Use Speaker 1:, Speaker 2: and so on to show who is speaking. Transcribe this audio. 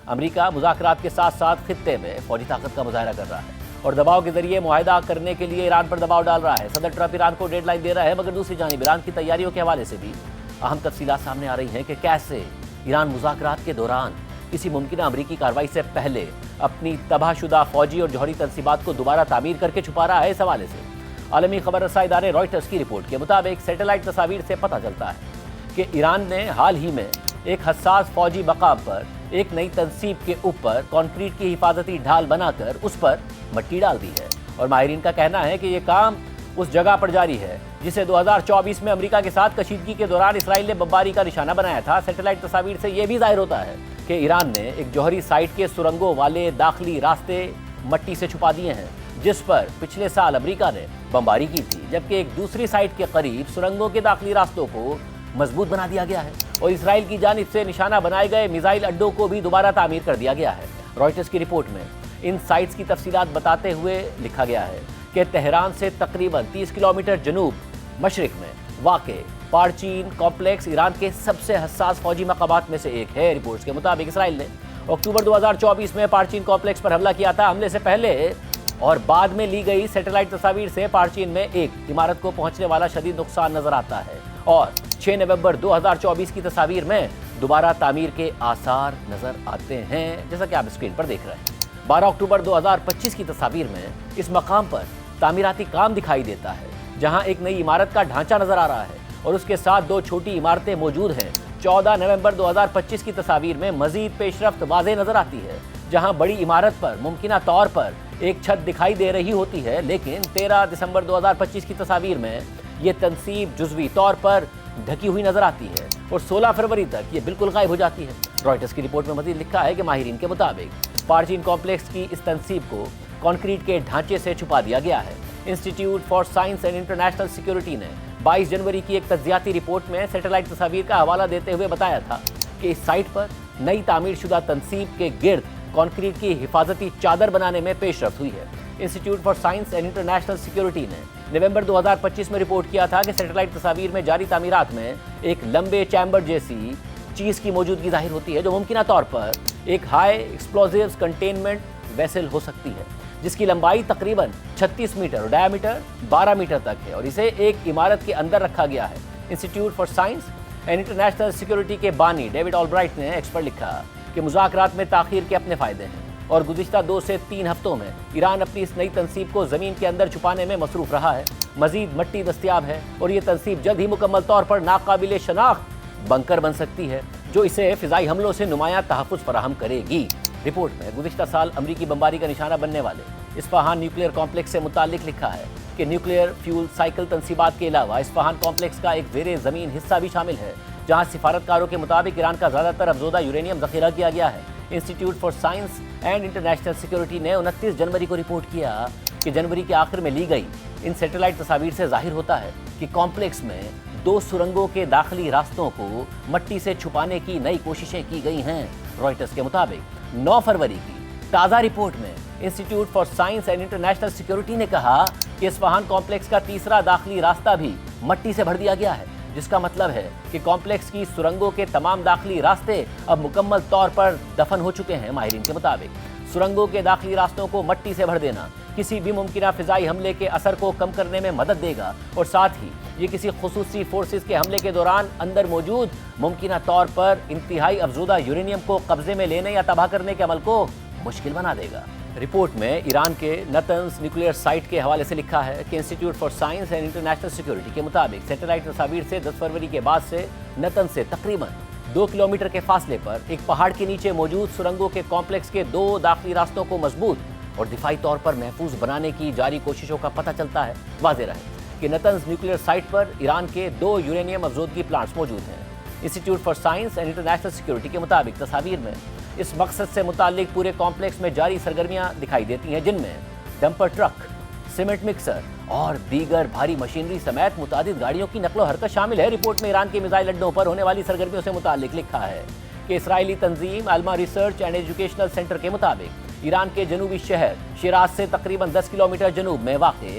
Speaker 1: امریکہ مذاکرات کے ساتھ ساتھ خطے میں فوجی طاقت کا مظاہرہ کر رہا ہے اور دباؤ کے ذریعے معاہدہ کرنے کے لیے ایران پر دباؤ ڈال رہا ہے۔ صدر ٹرمپ ایران کو ڈیڈ لائن دے رہا ہے، مگر دوسری جانب ایران کی تیاریوں کے حوالے سے بھی اہم تفصیلات سامنے آ رہی ہیں کہ کیسے ایران مذاکرات کے دوران کسی ممکنہ امریکی کارروائی سے پہلے اپنی تباہ شدہ فوجی اور جوہری تنصیبات کو دوبارہ تعمیر کر کے چھپا رہا ہے۔ اس حوالے سے عالمی خبر رساں ادارے رائٹرز کی رپورٹ کے مطابق سیٹلائٹ تصاویر سے پتہ چلتا ہے کہ ایران نے حال ہی میں ایک حساس فوجی مقام پر ایک نئی تنصیب کے اوپر کنکریٹ کی حفاظتی ڈھال بنا کر اس پر مٹی ڈال دی ہے، اور ماہرین کا کہنا ہے کہ یہ کام اس جگہ پر جاری ہے جسے 2024 میں امریکہ کے ساتھ کشیدگی کے دوران اسرائیل نے بمباری کا نشانہ بنایا تھا۔ سیٹلائٹ تصاویر سے یہ بھی ظاہر ہوتا ہے کہ ایران نے ایک جوہری سائٹ کے سرنگوں والے داخلی راستے مٹی سے چھپا دیے ہیں، جس پر پچھلے سال امریکہ نے بمباری کی تھی، جبکہ ایک دوسری سائٹ کے قریب سرنگوں کے داخلی راستوں کو مضبوط بنا دیا گیا ہے اور اسرائیل کی جانب سے نشانہ بنائے گئے میزائل اڈوں کو بھی دوبارہ تعمیر کر دیا گیا ہے۔ رائٹرز کی رپورٹ میں ان سائٹس کی تفصیلات بتاتے ہوئے لکھا گیا ہے کہ تہران سے تقریباً 30 کلومیٹر جنوب مشرق میں واقع پارچین کمپلیکس ایران کے سب سے حساس فوجی مقامات میں سے ایک ہے۔ رپورٹس کے مطابق اسرائیل نے اکتوبر 2024 میں پارچین کمپلیکس پر حملہ کیا تھا۔ حملے سے پہلے اور بعد میں لی گئی سیٹلائٹ تصاویر سے پارچین میں ایک عمارت کو پہنچنے والا شدید نقصان نظر آتا ہے اور 6 نومبر 2024 کی تصاویر میں دوبارہ تعمیر کے آثار نظر آتے ہیں، جیسا کہ آپ اسکرین پر دیکھ رہے ہیں۔ 12 اکتوبر 2025 کی تصاویر میں اس مقام پر تعمیراتی کام دکھائی دیتا ہے، جہاں ایک نئی عمارت کا ڈھانچہ نظر آ رہا ہے اور اس کے ساتھ 2 چھوٹی عمارتیں موجود ہیں۔ 14 نومبر 2025 کی تصاویر میں مزید پیش رفت واضح نظر آتی ہے، جہاں بڑی عمارت پر ممکنہ طور پر ایک چھت دکھائی دے رہی ہوتی ہے، لیکن 13 دسمبر 2025 کی تصاویر میں یہ تنصیب جزوی طور پر ڈھکی ہوئی نظر آتی ہے اور 16 فروری تک یہ بالکل غائب ہو جاتی ہے۔ رائٹرز کی رپورٹ میں مزید لکھا ہے کہ ماہرین کے مطابق پارچین کمپلیکس کی اس تنصیب کو کنکریٹ کے ڈھانچے سے چھپا دیا گیا ہے۔ Institute for science and international security نے 22 جنوری کی ایک تجزیاتی رپورٹ میں سیٹلائٹ تصاویر کا حوالہ دیتے ہوئے بتایا تھا کہ اس سائٹ پر نئی تعمیر شدہ تنصیب کے گرد کنکریٹ کی حفاظتی چادر بنانے میں پیش رفت ہوئی ہے۔ Institute for science and international security نے نومبر 2025 میں رپورٹ کیا تھا کہ سیٹلائٹ تصاویر میں جاری تعمیرات میں ایک لمبے چیمبر جیسی چیز کی موجودگی ظاہر ہوتی ہے، جو ممکنہ طور پر ایک ہائی ایکسپلوزیوز کنٹینمنٹ ویسل ہو سکتی ہے، جس کی لمبائی تقریباً 36 میٹر اور ڈیامیٹر 12 میٹر تک ہے اور اسے ایک عمارت کے اندر رکھا گیا ہے۔ Institute for science and international security کے بانی ڈیوڈ آلبرائٹ نے ایکس پر لکھا کہ مذاکرات میں تاخیر کے اپنے فائدے ہیں اور گزشتہ 2 سے 3 ہفتوں میں ایران اپنی اس نئی تنصیب کو زمین کے اندر چھپانے میں مصروف رہا ہے۔ مزید مٹی دستیاب ہے اور یہ تنصیب جلد ہی مکمل طور پر ناقابل شناخت بنکر بن سکتی ہے، جو اسے فضائی حملوں سے نمایاں تحفظ فراہم کرے گی۔ رپورٹ میں گزشتہ سال امریکی بمباری کا نشانہ بننے والے اصفہان نیوکلیئر کمپلیکس سے متعلق لکھا ہے کہ نیوکلیئر فیول سائیکل تنصیبات کے علاوہ اصفہان کمپلیکس کا ایک زیر زمین حصہ بھی شامل ہے، جہاں سفارتکاروں کے مطابق ایران کا زیادہ تر افزودہ یورینیم ذخیرہ کیا گیا ہے۔ Institute for science and international security نے 29 جنوری کو رپورٹ کیا کہ جنوری کے آخر میں لی گئی ان سیٹلائٹ تصاویر سے ظاہر ہوتا ہے کہ کمپلیکس میں 2 سرنگوں کے داخلی راستوں کو مٹی سے چھپانے کی نئی کوششیں کی گئی ہیں۔ رائٹرز کے مطابق 9 فروری کی تازہ رپورٹ میں institute for science and international security نے کہا کہ اصفہان کمپلیکس کا تیسرا داخلی راستہ بھی مٹی سے بھر دیا گیا ہے، جس کا مطلب ہے کہ کمپلیکس کی سرنگوں کے تمام داخلی راستے اب مکمل طور پر دفن ہو چکے ہیں۔ ماہرین کے مطابق سرنگوں کے داخلی راستوں کو مٹی سے بھر دینا کسی بھی ممکنہ فضائی حملے کے اثر کو کم کرنے میں مدد دے گا اور ساتھ ہی یہ کسی خصوصی فورسز کے حملے کے دوران اندر موجود ممکنہ طور پر انتہائی افزودہ یورینیم کو قبضے میں لینے یا تباہ کرنے کے عمل کو مشکل بنا دے گا۔ رپورٹ میں ایران کے نتنز نیوکلیئر سائٹ کے حوالے سے لکھا ہے کہ institute for science and international security کے مطابق سیٹلائٹ تصاویر سے 10 فروری کے بعد سے نتنز سے تقریباً 2 کلومیٹر کے فاصلے پر ایک پہاڑ کے نیچے موجود سرنگوں کے کمپلیکس کے 2 داخلی راستوں کو مضبوط اور دفاعی طور پر محفوظ بنانے کی جاری کوششوں کا پتہ چلتا ہے۔ واضح رہے کہ نتنز نیوکلیئر سائٹ پر ایران کے 2 یورینیم افزودگی پلانٹس موجود ہیں۔ Institute for science and international security کے مطابق تصاویر میں اس مقصد سے متعلق پورے کمپلیکس میں جاری سرگرمیاں دکھائی دیتی ہیں، جن میں ڈمپر ٹرک، سیمنٹ مکسر اور دیگر بھاری مشینری سمیت متعدد گاڑیوں کی نقل و حرکت شامل ہے۔ رپورٹ میں ایران کے میزائل اڈوں پر ہونے والی سرگرمیوں سے متعلق لکھا ہے کہ اسرائیلی تنظیم علما ریسرچ اینڈ ایجوکیشنل سینٹر کے مطابق ایران کے جنوبی شہر شیراز سے تقریباً 10 کلومیٹر جنوب میں واقع